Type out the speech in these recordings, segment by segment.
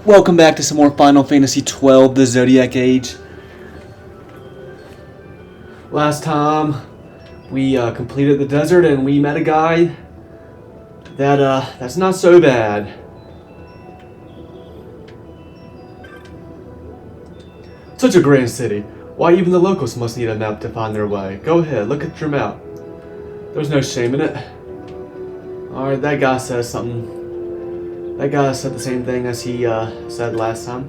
Welcome back to some more Final Fantasy XII, the Zodiac Age. Last time, we completed the desert and we met a guy that's not so bad. Such a grand city. Why even the locals must need a map to find their way. Go ahead, look at your map. There's no shame in it. Alright, that guy says something. That guy said the same thing as he said last time.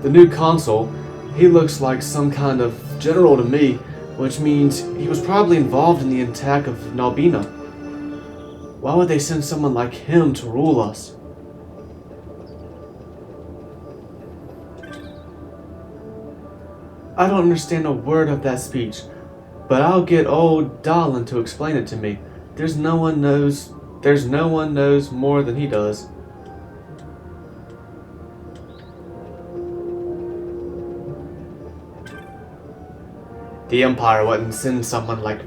The new consul, he looks like some kind of general to me, which means he was probably involved in the attack of Nalbina. Why would they send someone like him to rule us? I don't understand a word of that speech, but I'll get old Darlin to explain it to me. There's no one knows more than he does. The Empire wouldn't send someone like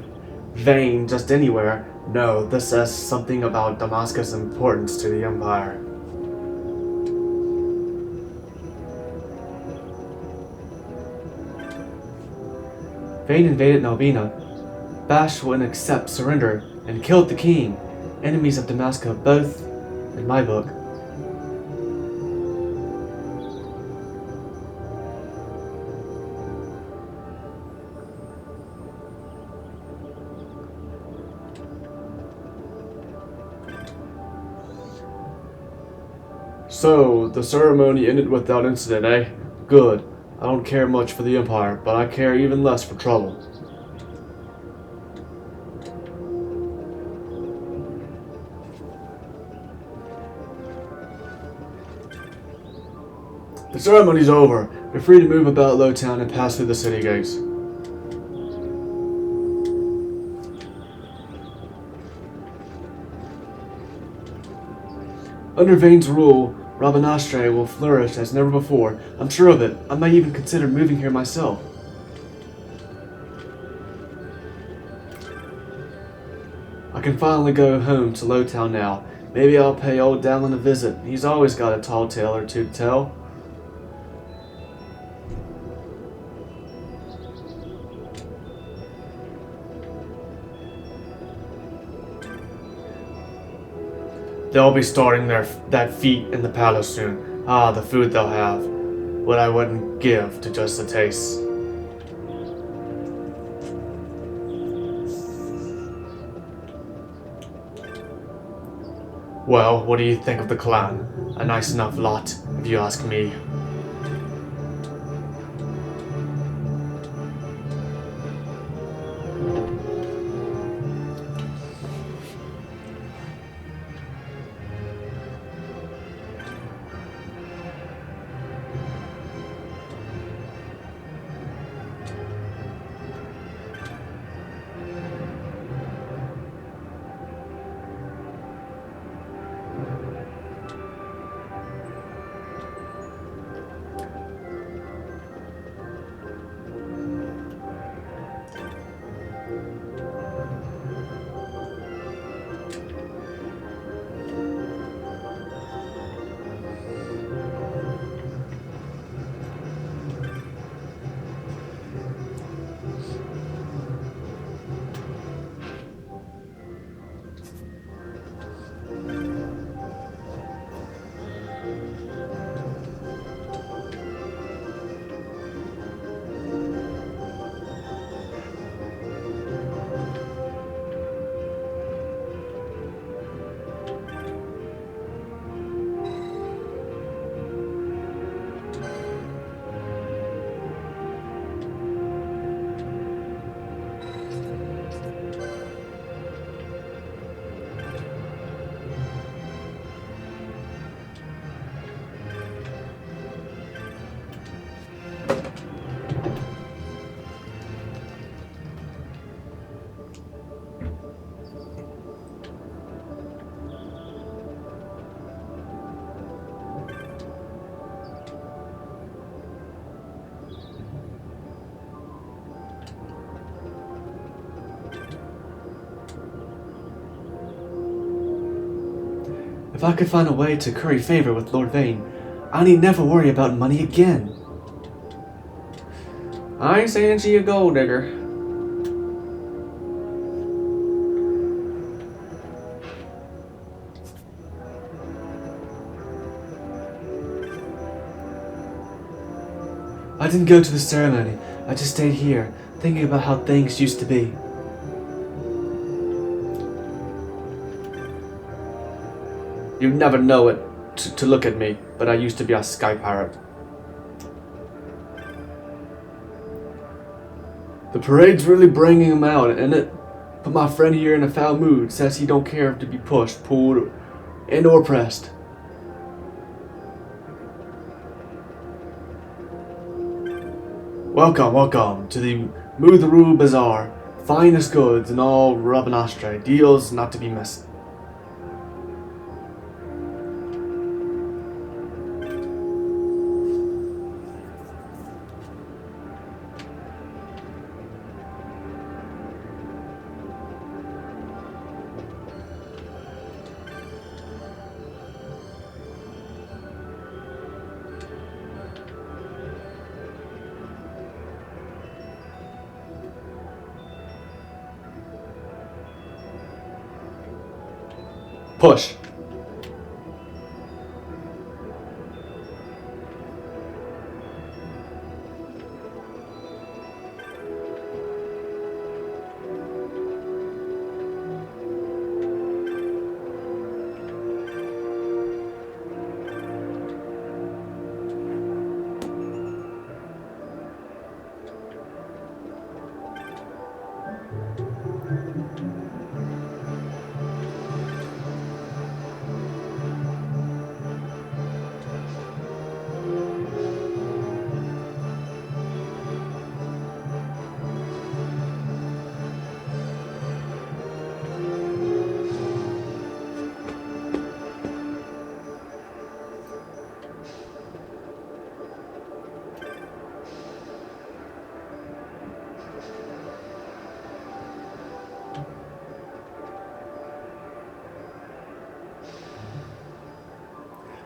Vane just anywhere. No, this says something about Damascus' importance to the Empire. Vane invaded Nalbina. Bash wouldn't accept surrender and killed the king. Enemies of Damascus, both in my book. So, the ceremony ended without incident, eh? Good. I don't care much for the Empire, but I care even less for trouble. The ceremony's over. You're free to move about Lowtown and pass through the city gates. Under Vane's rule, Rabanastre will flourish as never before. I'm sure of it. I may even consider moving here myself. I can finally go home to Lowtown now. Maybe I'll pay old Dallin a visit. He's always got a tall tale or two to tell. They'll be starting that feat in the palace soon. Ah, the food they'll have. What I wouldn't give to just a taste. Well, what do you think of the clan? A nice enough lot, if you ask me. If I could find a way to curry favor with Lord Vane, I need never worry about money again. I ain't saying she a gold digger. I didn't go to the ceremony. I just stayed here, thinking about how things used to be. You never know it to look at me, but I used to be a sky pirate. The parade's really bringing him out, isn't it? But my friend here in a foul mood says he don't care to be pushed, pulled, and or pressed. Welcome to the Mutharu Bazaar. Finest goods in all Rabanastre. Deals not to be missed. Push.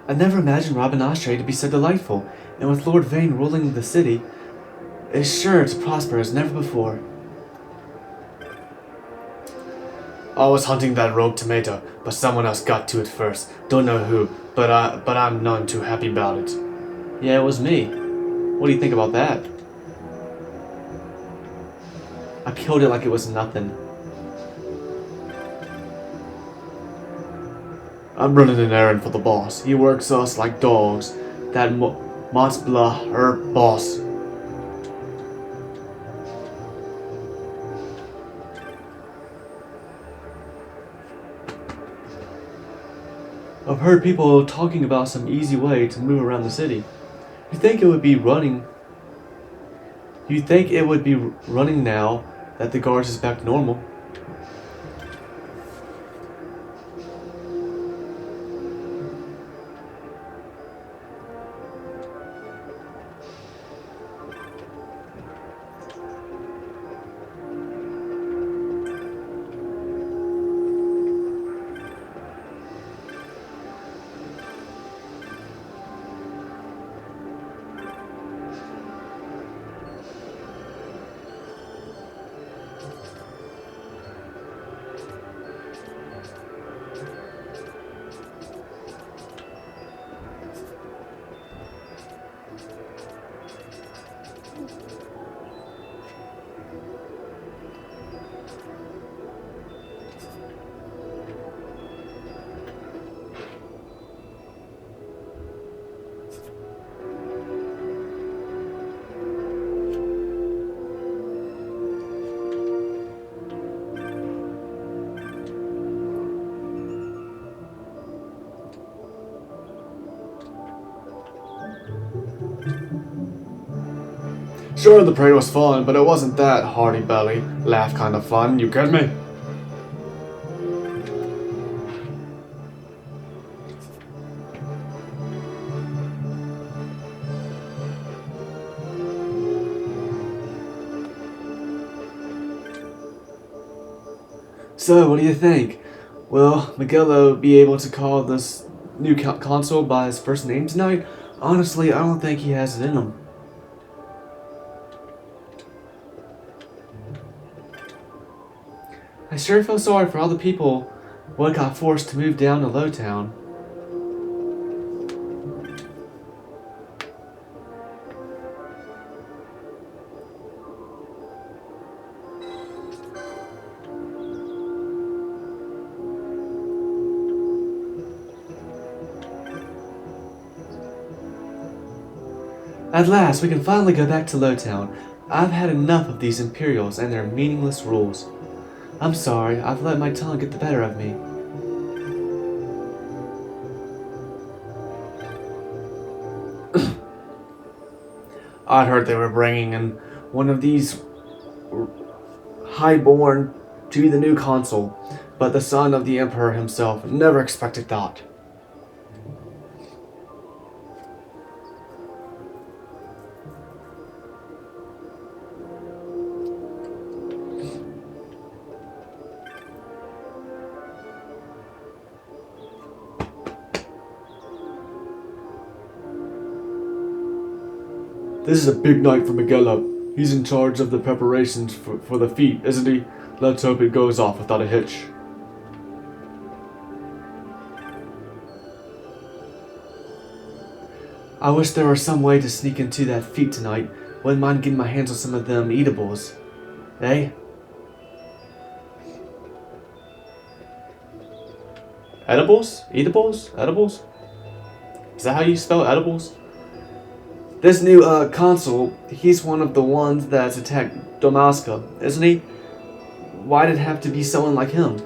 I never imagined Rabanastre to be so delightful, and with Lord Vane ruling the city, is sure to prosper as never before. I was hunting that rogue tomato, but someone else got to it first. Don't know who, but I'm none too happy about it. Yeah, it was me. What do you think about that? I killed it like it was nothing. I'm running an errand for the boss. He works us like dogs. That Motsbla, her boss. I've heard people talking about some easy way to move around the city. You think it would be running now that the guards is back to normal? Sure, the parade was fun, but it wasn't that hearty belly, laugh kind of fun, you get me? So, what do you think? Will Miguelo be able to call this new consul by his first name tonight? Honestly, I don't think he has it in him. I sure feel sorry for all the people what got forced to move down to Lowtown. At last, we can finally go back to Lowtown. I've had enough of these Imperials and their meaningless rules. I'm sorry, I've let my tongue get the better of me. I'd heard they were bringing in one of these highborn to be the new consul, but the son of the Emperor himself never expected that. This is a big night for Miguelo. He's in charge of the preparations for the feat, isn't he? Let's hope it goes off without a hitch. I wish there were some way to sneak into that feat tonight. Wouldn't mind getting my hands on some of them eatables. Eh? Edibles? Eatables? Edibles? Is that how you spell edibles? This new consul, he's one of the ones that's attacked Domaska, isn't he? Why did it have to be someone like him?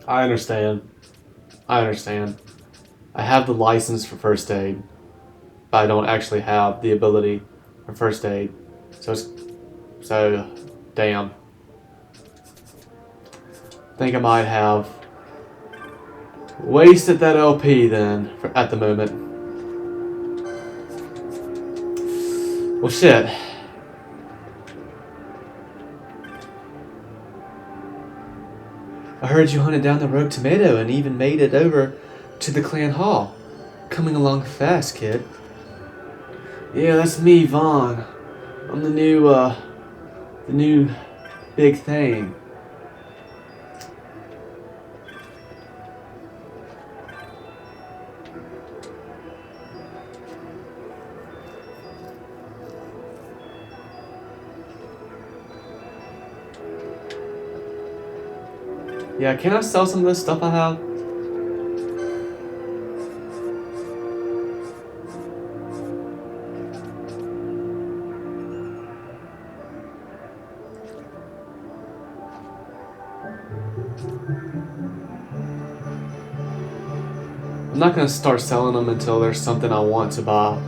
I understand. I understand. I have the license for first aid, but I don't actually have the ability for first aid. So, damn. Think I might have wasted that LP then, at the moment. Well, shit. I heard you hunted down the rogue tomato and even made it over to the clan hall. Coming along fast, kid. Yeah, that's me, Vaughn. I'm the new big thing. Yeah, can I sell some of this stuff I have? I'm not gonna start selling them until there's something I want to buy.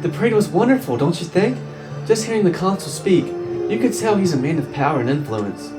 The parade was wonderful, don't you think? Just hearing the consul speak, you could tell he's a man of power and influence.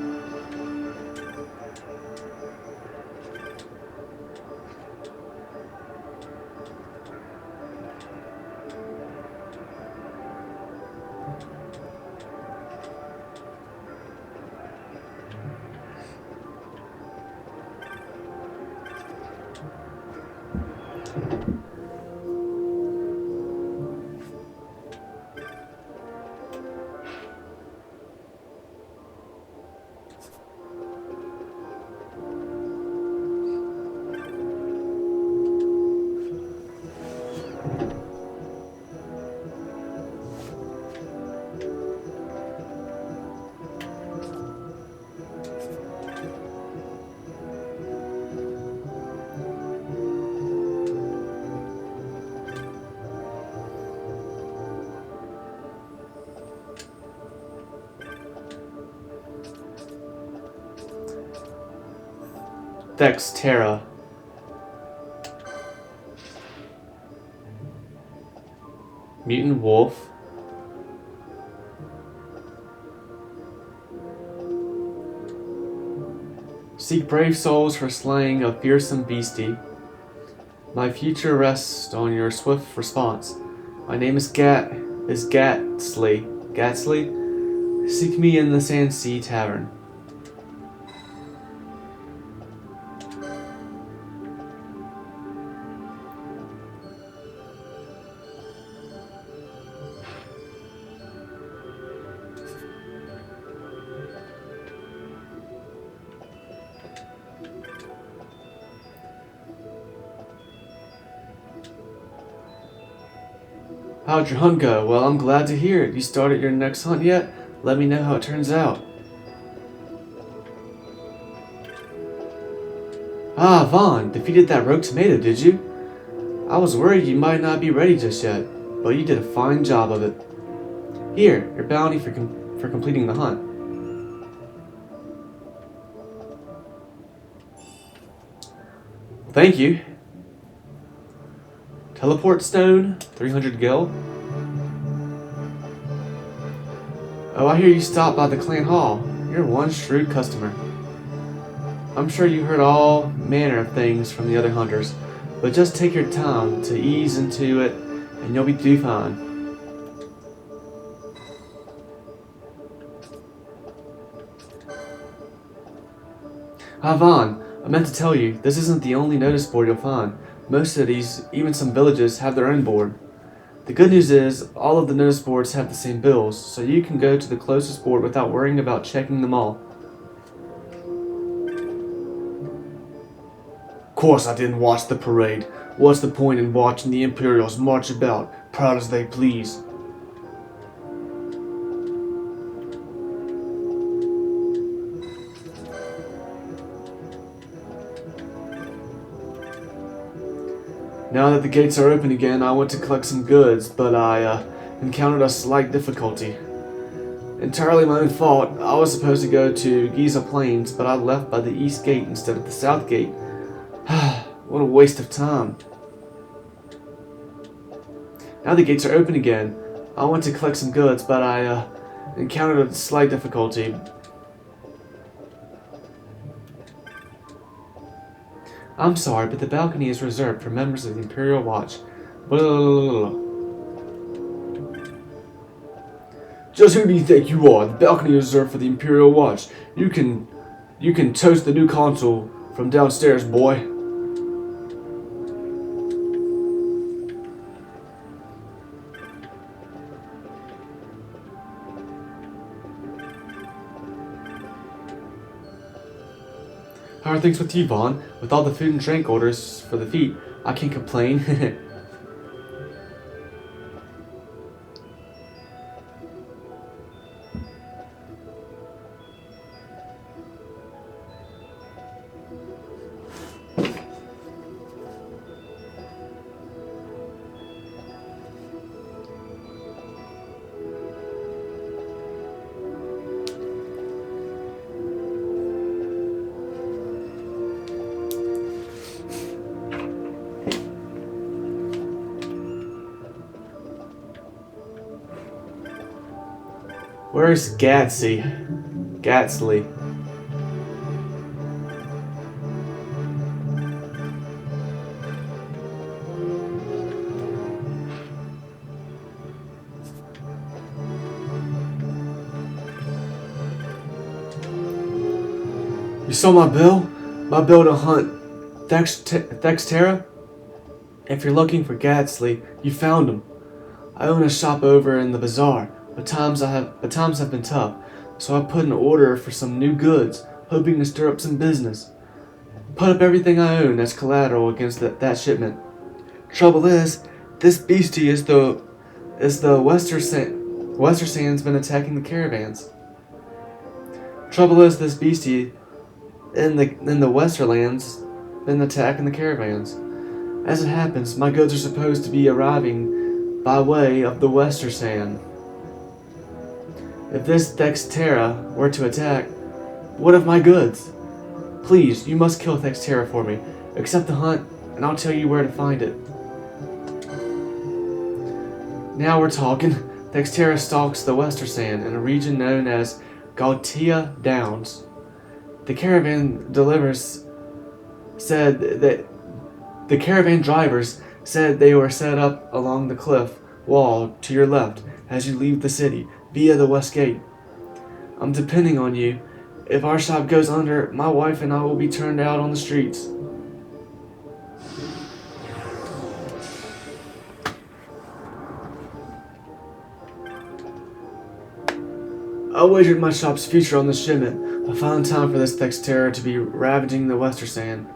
Dexterra. Mutant Wolf. Seek brave souls for slaying a fearsome beastie. My future rests on your swift response. My name is Gatsley. Gatsley? Seek me in the Sand Sea Tavern. How'd your hunt go? Well, I'm glad to hear it. You started your next hunt yet? Let me know how it turns out. Ah, Vaughn, defeated that rogue tomato, did you? I was worried you might not be ready just yet, but you did a fine job of it. Here, your bounty for completing the hunt. Thank you. Teleport stone, 300 gil. Oh, I hear you stopped by the clan hall. You're one shrewd customer. I'm sure you heard all manner of things from the other hunters, but just take your time to ease into it, and you'll do fine. Ah, Vaughn, I meant to tell you, this isn't the only notice board you'll find. Most cities, even some villages, have their own board. The good news is, all of the notice boards have the same bills, so you can go to the closest board without worrying about checking them all. Of course I didn't watch the parade. What's the point in watching the Imperials march about, proud as they please? Now that the gates are open again, I went to collect some goods, but I encountered a slight difficulty. Entirely my own fault. I was supposed to go to Giza Plains, but I left by the east gate instead of the south gate. What a waste of time. Now the gates are open again. I went to collect some goods, but I encountered a slight difficulty. I'm sorry, but the balcony is reserved for members of the Imperial Watch. Blah, blah, blah, blah. Just who do you think you are? The balcony is reserved for the Imperial Watch. You can toast the new consul from downstairs, boy. How are things with you, Vaughn? With all the food and drink orders for the feet, I can't complain. Where's Gatsby? Gatsley. You saw my bill? My bill to hunt Thextera? If you're looking for Gatsley, you found him. I own a shop over in the bazaar, but times have been tough, so I put an order for some new goods, hoping to stir up some business. Put up everything I own as collateral against that shipment. Trouble is, this beastie is the Wester Sand's been attacking the caravans. Trouble is, this beastie in the Westerlands been attacking the caravans. As it happens, my goods are supposed to be arriving by way of the Wester Sand. If this Thextera were to attack, what of my goods? Please, you must kill Thextera for me. Accept the hunt, and I'll tell you where to find it. Now we're talking. Thextera stalks the Wester Sand in a region known as Galtia Downs. The caravan drivers said they were set up along the cliff wall to your left as you leave the city via the west gate. I'm depending on you. If our shop goes under, my wife and I will be turned out on the streets. I wagered my shop's future on this shipment. I found time for this Thextera to be ravaging the Wester Sand.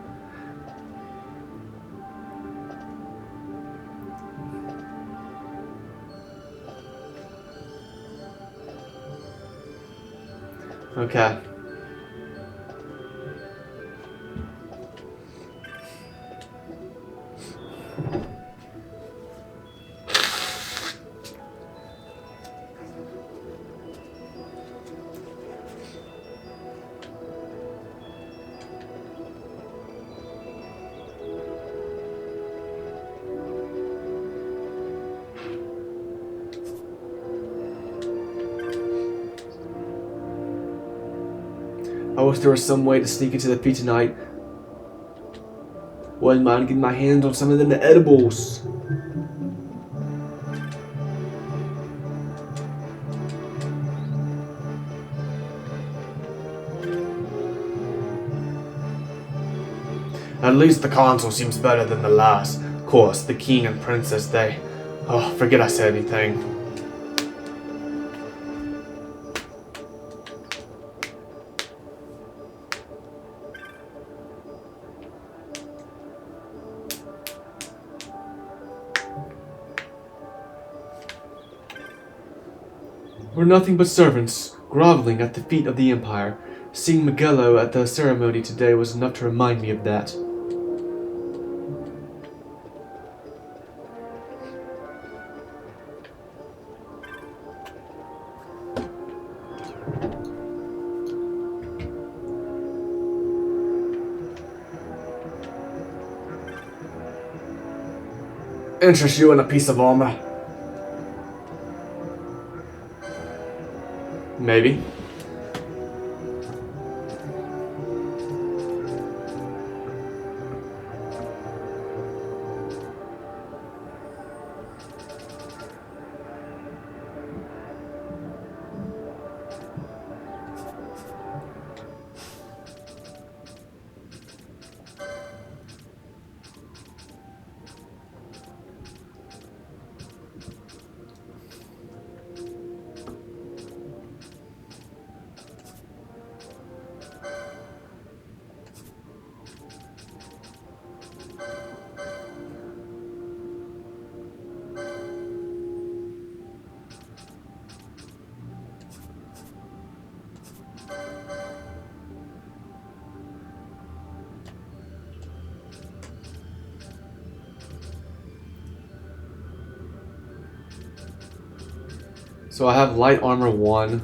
Okay. I wish there was some way to sneak into the feet tonight. Wouldn't mind getting my hands on some of them edibles. At least the console seems better than the last. Of course, the king and princess, forget I said anything. We're nothing but servants, groveling at the feet of the Empire. Seeing Miguelo at the ceremony today was enough to remind me of that. Interest you in a piece of armor? Maybe. So I have light armor 1.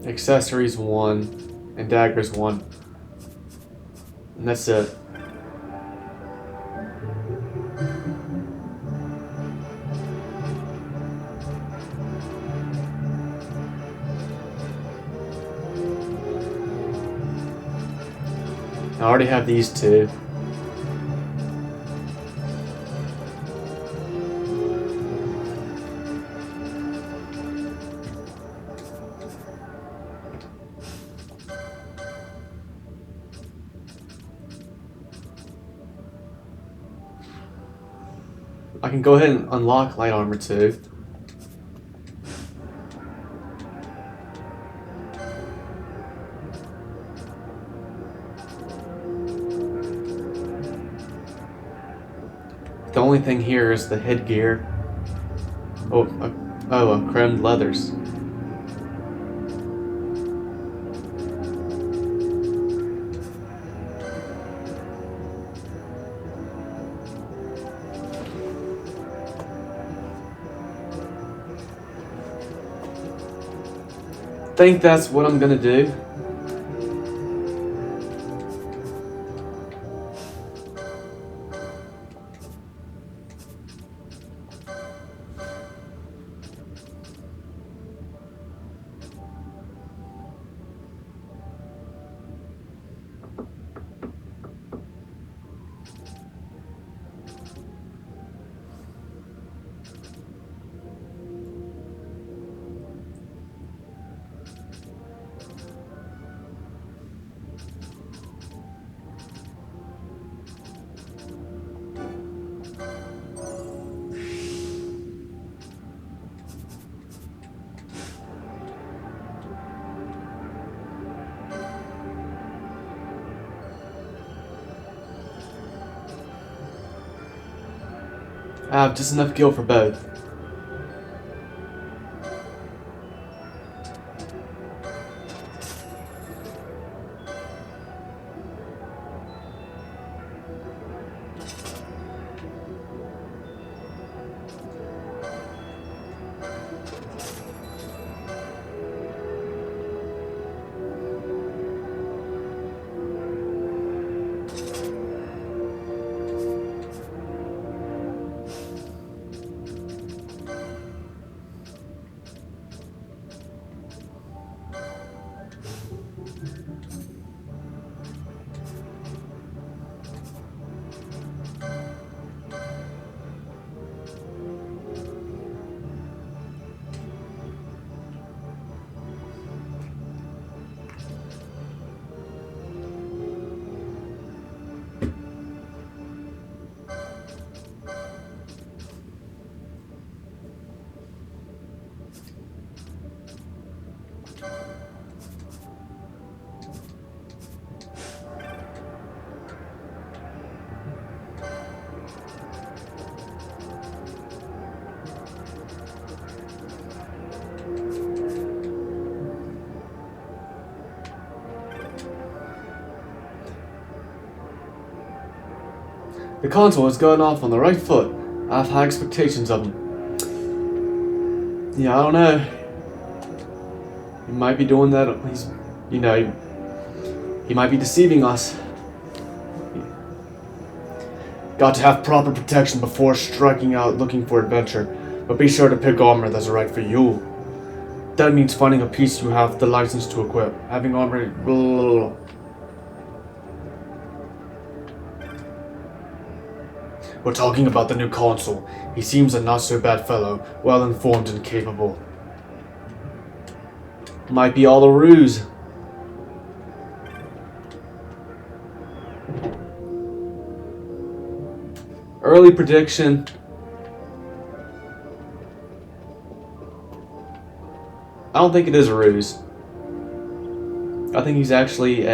Accessories 1. And daggers 1. And that's it. I already have these two. I can go ahead and unlock light armor too. The only thing here is the headgear. Oh, chromed leathers. Think that's what I'm gonna do. I have just enough gil for both. The console is going off on the right foot. I have high expectations of him. Yeah, I don't know. He might be doing that. He might be deceiving us. Got to have proper protection before striking out looking for adventure, but be sure to pick armor that's right for you. That means finding a piece you have the license to equip. Having armor. Blah, blah, blah. We're talking about the new consul. He seems a not so bad fellow, well informed and capable. Might be all a ruse. Early prediction. I don't think it is a ruse. I think he's actually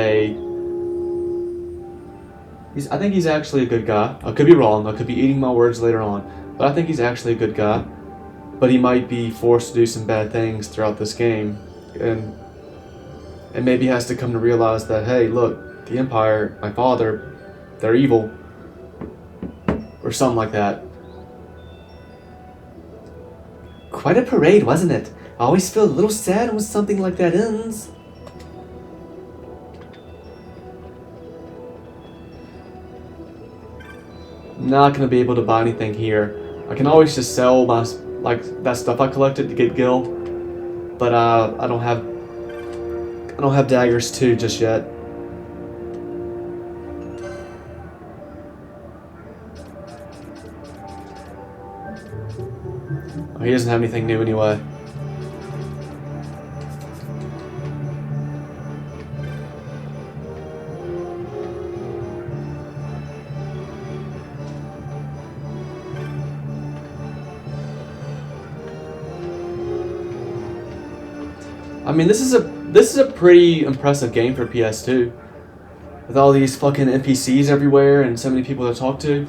I think he's actually a good guy. I could be wrong. I could be eating my words later on. But I think he's actually a good guy. But he might be forced to do some bad things throughout this game. And maybe has to come to realize that, hey, look, the Empire, my father, they're evil. Or something like that. Quite a parade, wasn't it? I always feel a little sad when something like that ends. Not gonna be able to buy anything here. I can always just sell my that stuff I collected to get gil, but I don't have daggers too just yet. Oh, he doesn't have anything new anyway. I mean, this is a pretty impressive game for PS2, with all these fucking NPCs everywhere and so many people to talk to.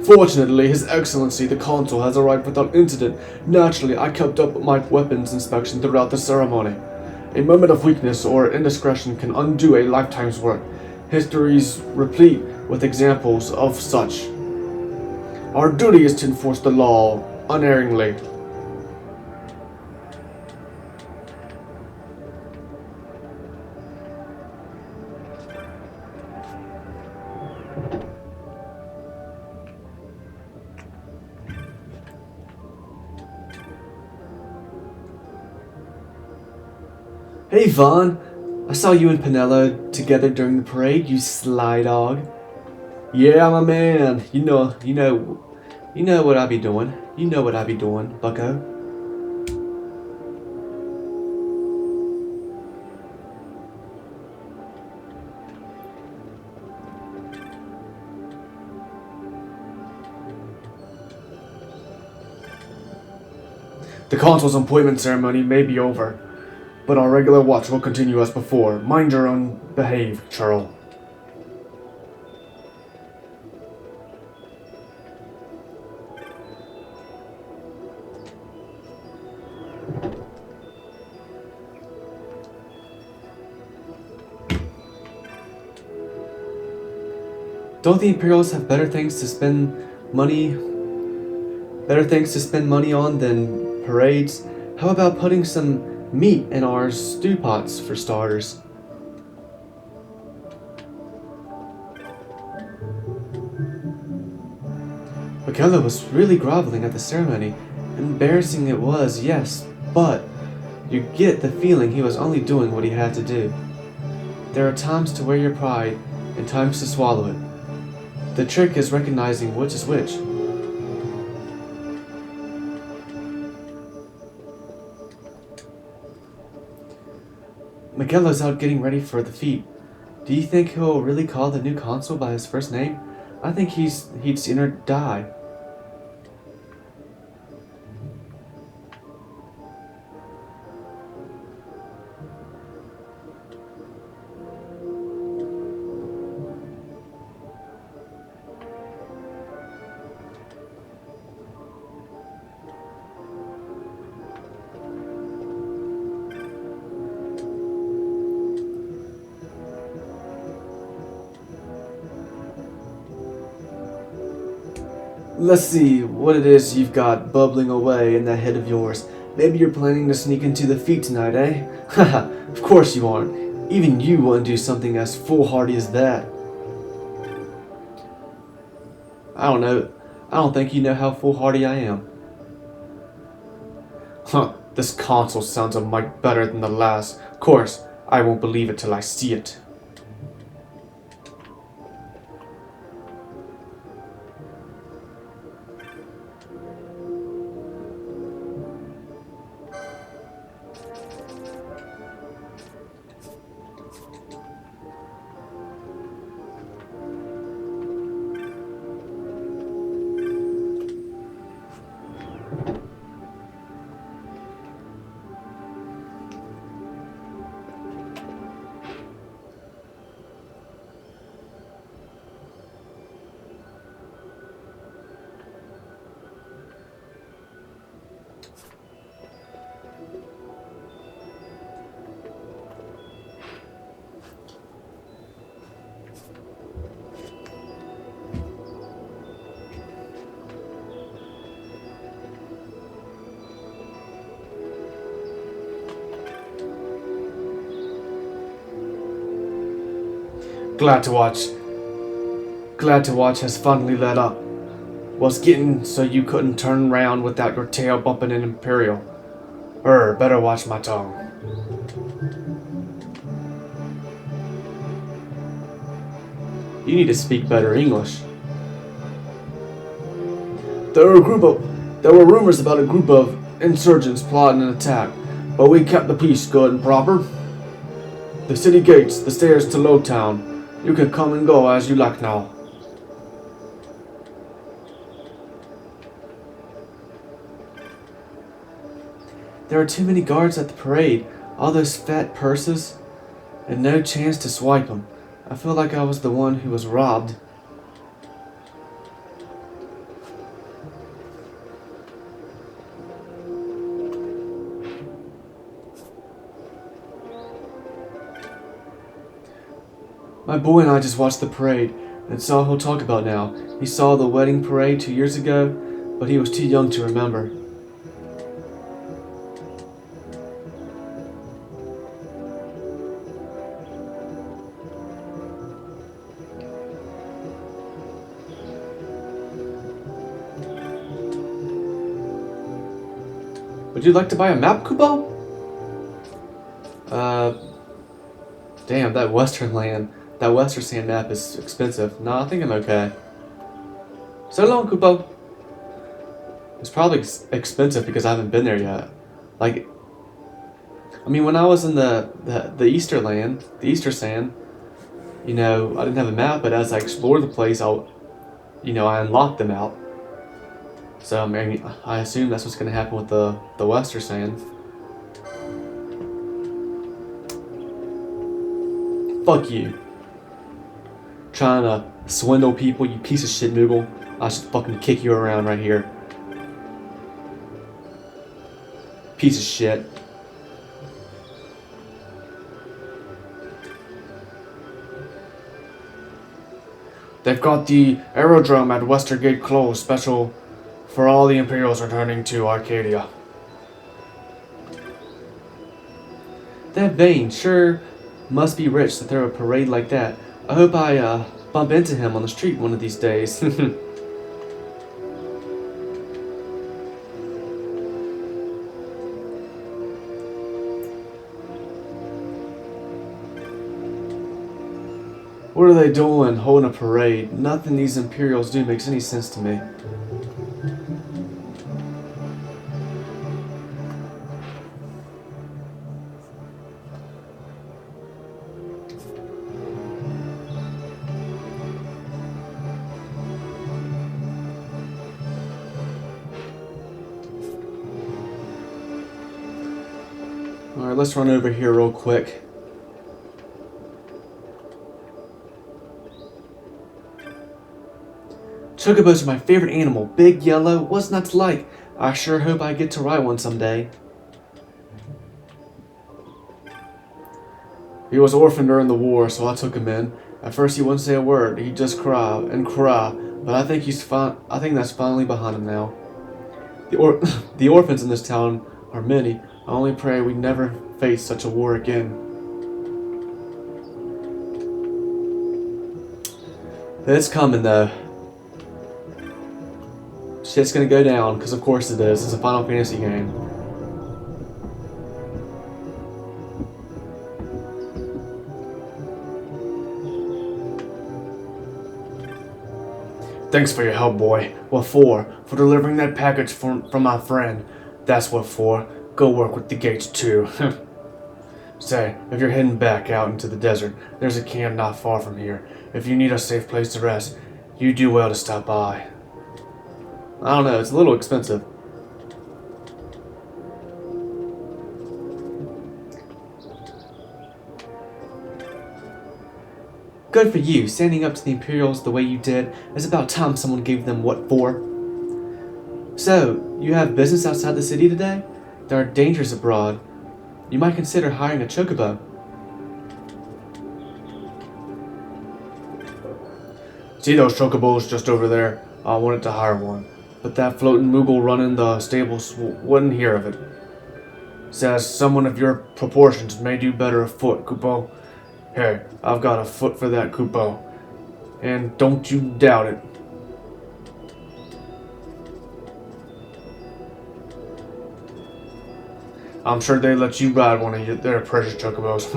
Fortunately, His Excellency the Consul has arrived without incident. Naturally, I kept up my weapons inspection throughout the ceremony. A moment of weakness or indiscretion can undo a lifetime's work. History's replete with examples of such. Our duty is to enforce the law unerringly. Hey Vaughn, I saw you and Pinello together during the parade, you sly dog. Yeah, my man. You know what I be doing. You know what I be doing, bucko. The Consul's appointment ceremony may be over, but our regular watch will continue as before. Mind your own behave, Churl. Don't the Imperials have better things to spend money on than parades? How about putting some meat in our stew pots for starters? Michaela was really groveling at the ceremony. Embarrassing it was, yes, but you get the feeling he was only doing what he had to do. There are times to wear your pride and times to swallow it. The trick is recognizing which is which. Miguelo's out getting ready for the feat. Do you think he'll really call the new consul by his first name? I think he'd sooner die. Let's see what it is you've got bubbling away in that head of yours. Maybe you're planning to sneak into the feat tonight, eh? Haha, of course you aren't. Even you wouldn't do something as foolhardy as that. I don't know. I don't think you know how foolhardy I am. Huh, this consul sounds a mite better than the last. Of course, I won't believe it till I see it. Glad to watch. Glad to watch has finally let up. Was getting so you couldn't turn round without your tail bumping an Imperial. Better watch my tongue. You need to speak better English. There were rumors about a group of insurgents plotting an attack, but we kept the peace good and proper. The city gates, the stairs to Lowtown. You can come and go as you like now. There are too many guards at the parade, all those fat purses, and no chance to swipe them. I feel like I was the one who was robbed. My boy and I just watched the parade, and it's all he'll talk about now. He saw the wedding parade 2 years ago, but he was too young to remember. Would you like to buy a map, Kubo? Damn, that Western Sand map is expensive. No, I think I'm okay. So long, Kubo. It's probably expensive because I haven't been there yet. Like, I mean, when I was in the Easter Sand, you know, I didn't have a map, but as I explored the place, I unlocked them out. So, I mean, I assume that's what's going to happen with the Western Sand. Fuck you. Trying to swindle people, you piece of shit, Moogle. I should fucking kick you around right here. Piece of shit. They've got the aerodrome at Westergate closed, special for all the Imperials returning to Arcadia. That Vane sure must be rich to throw a parade like that. I hope I bump into him on the street one of these days. What are they doing holding a parade? Nothing these Imperials do makes any sense to me. Alright, let's run over here real quick. Chocobos are my favorite animal. Big, yellow, what's not to like? I sure hope I get to ride one someday. He was orphaned during the war, so I took him in. At first he wouldn't say a word. He'd just cry and cry. But I think I think that's finally behind him now. The orphans in this town are many. I only pray we never face such a war again. It's coming though. Shit's gonna go down, because of course it is. It's a Final Fantasy game. Thanks for your help, boy. What for? For delivering that package from my friend. That's what for. Go work with the gates too. Say, if you're heading back out into the desert, there's a camp not far from here. If you need a safe place to rest, you do well to stop by. I don't know, it's a little expensive. Good for you, standing up to the Imperials the way you did. It's about time someone gave them what for. So, you have business outside the city today? There are dangers abroad. You might consider hiring a chocobo. See those chocobos just over there? I wanted to hire one, but that floating Moogle running the stables wouldn't hear of it. Says someone of your proportions may do better afoot, Kupo. Hey, I've got a foot for that, Kupo. And don't you doubt it. I'm sure they let you ride one of their precious chocobos.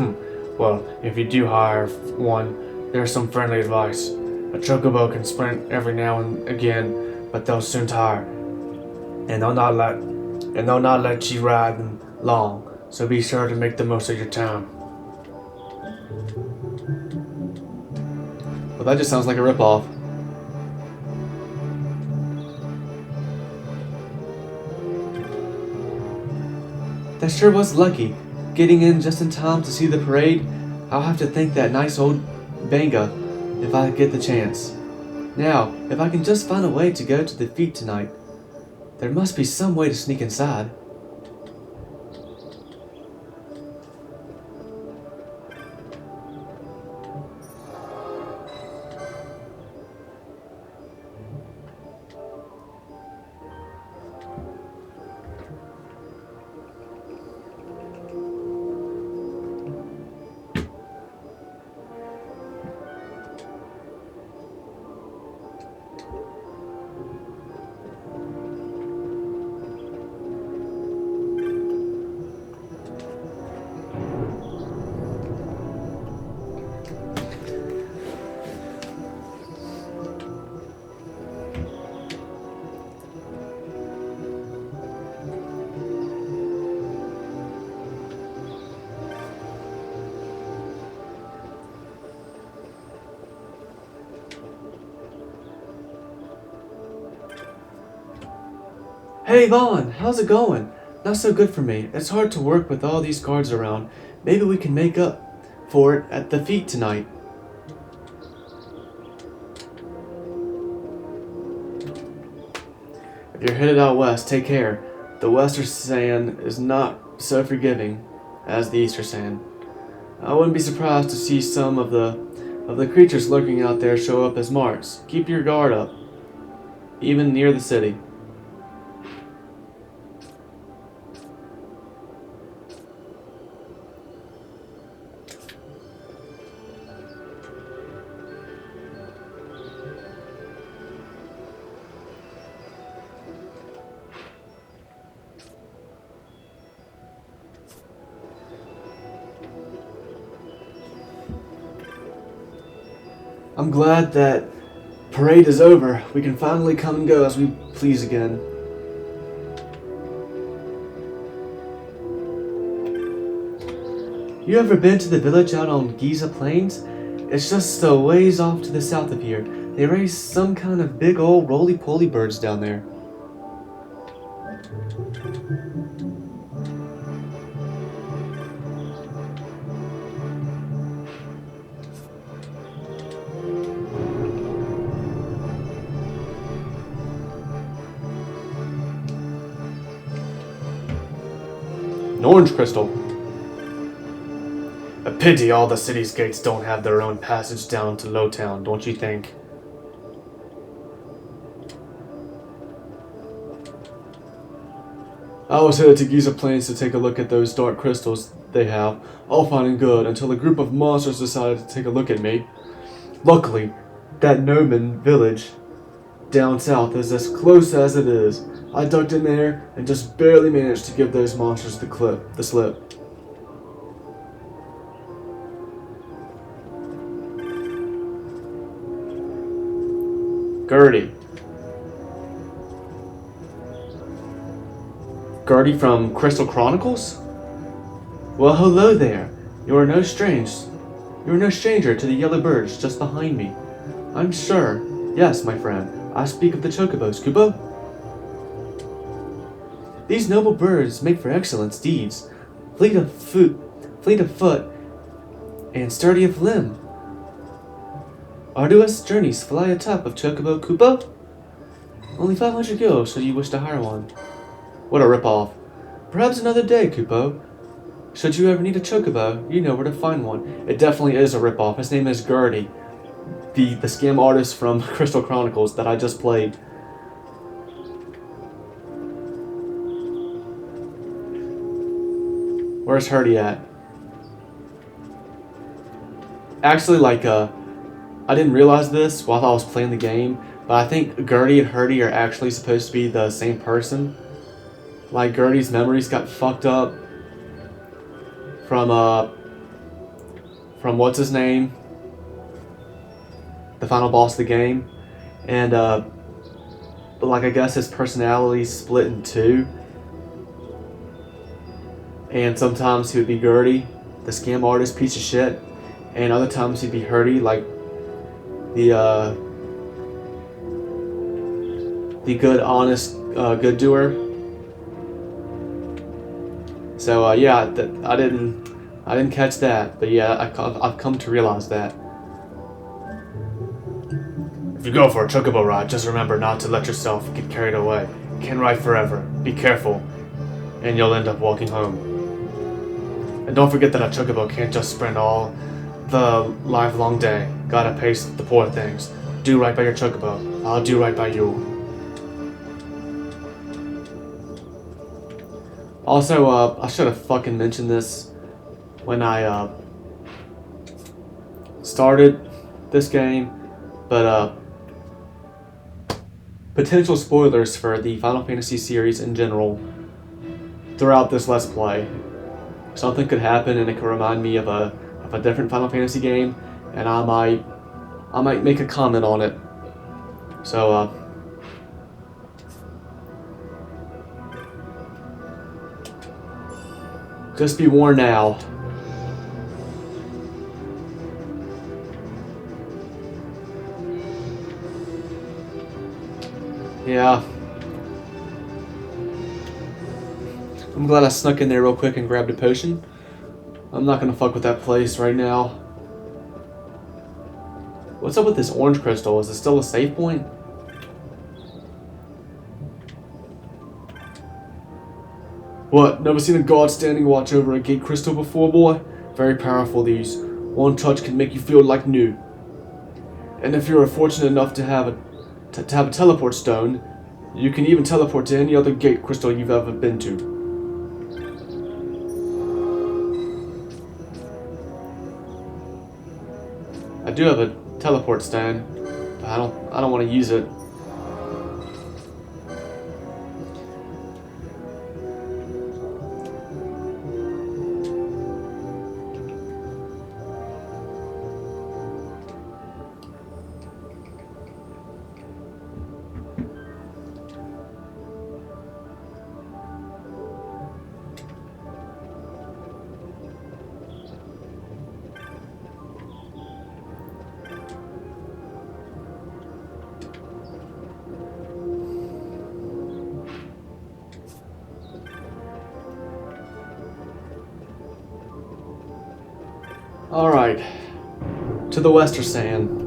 Well, if you do hire one, there's some friendly advice. A chocobo can sprint every now and again, but they'll soon tire, and they'll not let you ride them long. So be sure to make the most of your time. Well, that just sounds like a ripoff. That sure was lucky, getting in just in time to see the parade. I'll have to thank that nice old Banga if I get the chance. Now, if I can just find a way to go to the feet tonight, there must be some way to sneak inside. Hey Vaughn, how's it going? Not so good for me. It's hard to work with all these guards around. Maybe we can make up for it at the feet tonight. If you're headed out west, take care. The western sand is not so forgiving as the eastern sand. I wouldn't be surprised to see some of the creatures lurking out there show up as marks. Keep your guard up, even near the city. I'm glad that parade is over. We can finally come and go as we please again. You ever been to the village out on Giza Plains? It's just a ways off to the south of here. They raise some kind of big old roly-poly birds down there. An orange crystal. A pity all the city's gates don't have their own passage down to Lowtown, don't you think? I was headed to Giza Plains to take a look at those dark crystals they have, all fine and good, until a group of monsters decided to take a look at me. Luckily, that Noman village down south is as close as it is. I ducked in there and just barely managed to give those monsters the slip. Gertie. Gertie from Crystal Chronicles? Well, hello there. You are no stranger to the yellow birds just behind me. I'm sure. Yes, my friend. I speak of the chocobos, Kupo. These noble birds make for excellent steeds, fleet of foot, and sturdy of limb. Arduous journeys fly atop of Chocobo, Kupo? Only 500 gil should you wish to hire one. What a ripoff. Perhaps another day, Kupo. Should you ever need a chocobo, you know where to find one. It definitely is a ripoff. His name is Gertie, the scam artist from Crystal Chronicles that I just played. Where's Herdy at? Actually, like, I didn't realize this while I was playing the game, but I think Gertie and Hertie are actually supposed to be the same person. Like, Gertie's memories got fucked up from what's his name? The final boss of the game. And, but like, I guess his personality's split in two. And sometimes he would be Gertie, the scam artist piece of shit. And other times he'd be Hertie, like, the good, honest, good doer. So yeah, I didn't catch that, but yeah, I've come to realize that. If you go for a chocobo ride, just remember not to let yourself get carried away. Can't ride forever. Be careful, and you'll end up walking home. And don't forget that a chocobo can't just sprint all the livelong day. Gotta pace the poor things. Do right by your chocobo. I'll do right by you. Also, I should have fucking mentioned this when I started this game, but potential spoilers for the Final Fantasy series in general throughout this Let's Play. Something could happen and it could remind me of a different Final Fantasy game, and I might make a comment on it. So just be warned now. Yeah. I'm glad I snuck in there real quick and grabbed a potion. I'm not gonna fuck with that place right now. What's up with this orange crystal? Is it still a save point? What? Never seen a god standing watch over a gate crystal before, boy? Very powerful, these. One touch can make you feel like new. And if you're fortunate enough to have a teleport stone, you can even teleport to any other gate crystal you've ever been to. I do have a teleport stone, but I don't want to use it. Alright, to the Western Sand.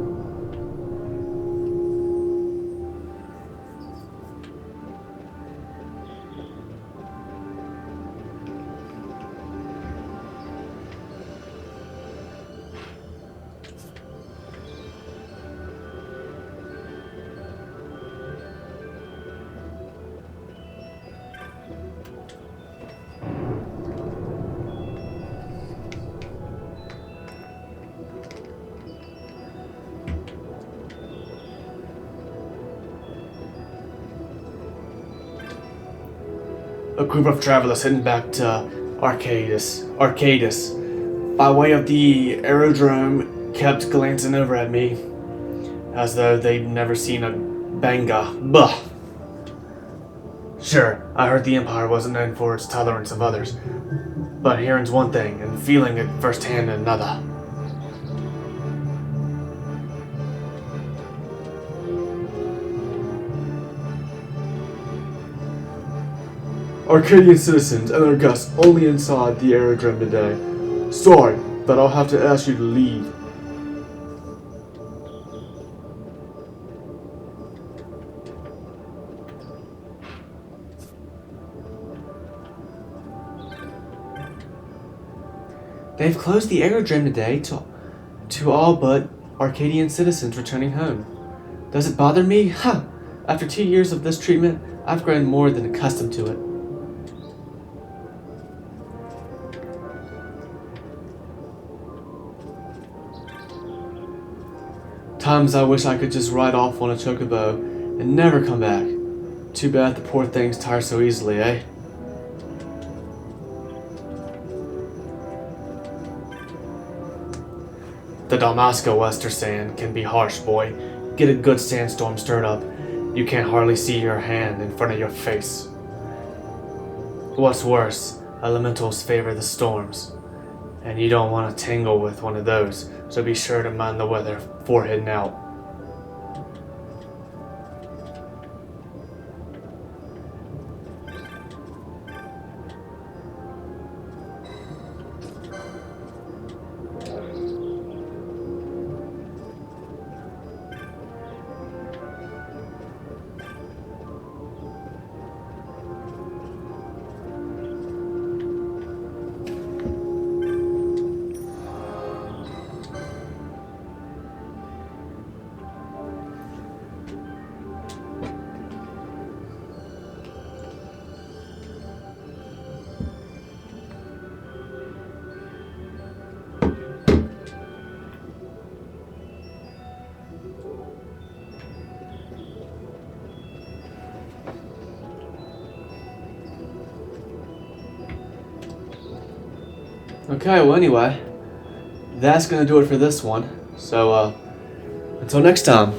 A group of travelers heading back to Arcadis, by way of the aerodrome, kept glancing over at me, as though they'd never seen a banga. Bah! Sure, I heard the Empire wasn't known for its tolerance of others, but hearing's one thing, and feeling it firsthand another. Arcadian citizens and their guests only inside the aerodrome today. Sorry, but I'll have to ask you to leave. They've closed the aerodrome today to all but Arcadian citizens returning home. Does it bother me? Huh! After 2 years of this treatment, I've grown more than accustomed to it. Sometimes I wish I could just ride off on a chocobo and never come back. Too bad the poor things tire so easily, eh? The Damasco Wester sand can be harsh, boy. Get a good sandstorm stirred up. You can't hardly see your hand in front of your face. What's worse, elementals favor the storms. And you don't want to tangle with one of those, so be sure to mind the weather before heading out. Okay, well anyway, that's gonna do it for this one. So, until next time.